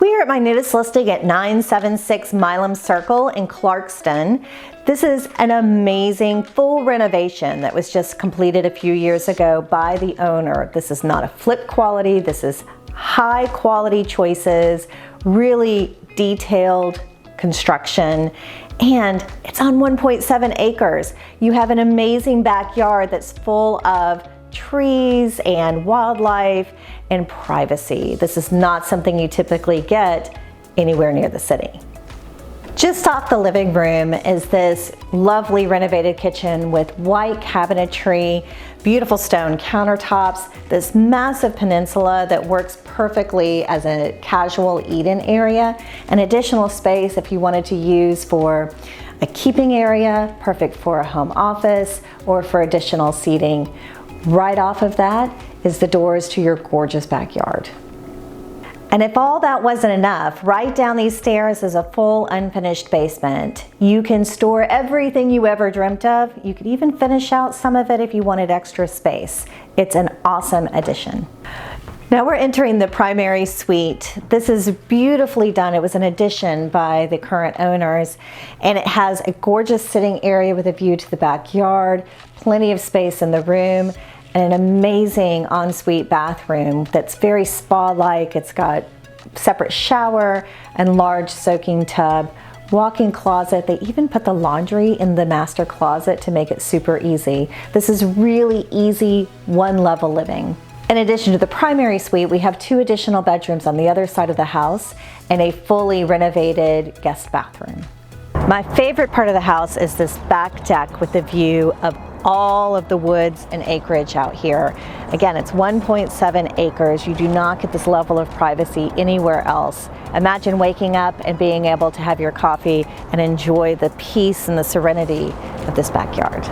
We are at my newest listing at 976 Milam Circle in Clarkston. This is an amazing full renovation that was just completed a few years ago by the owner. This is not a flip quality, this is high quality choices, really detailed construction, and it's on 1.7 acres. You have an amazing backyard that's full of trees and wildlife and privacy. This is not something you typically get anywhere near the city. Just off the living room is this lovely renovated kitchen with white cabinetry, beautiful stone countertops, this massive peninsula that works perfectly as a casual eat-in area, an additional space if you wanted to use for a keeping area, perfect for a home office or for additional seating. Right off of that is the doors to your gorgeous backyard. And if all that wasn't enough, right down these stairs is a full unfinished basement. You can store everything you ever dreamt of. You could even finish out some of it if you wanted extra space. It's an awesome addition. Now we're entering the primary suite. This is beautifully done. It was an addition by the current owners, and it has a gorgeous sitting area with a view to the backyard, plenty of space in the room, and an amazing ensuite bathroom that's very spa-like. It's got separate shower and large soaking tub, walk-in closet. They even put the laundry in the master closet to make it super easy. This is really easy one-level living. In addition to the primary suite, we have 2 additional bedrooms on the other side of the house and a fully renovated guest bathroom. My favorite part of the house is this back deck with the view of all of the woods and acreage out here. Again, it's 1.7 acres. You do not get this level of privacy anywhere else. Imagine waking up and being able to have your coffee and enjoy the peace and the serenity of this backyard.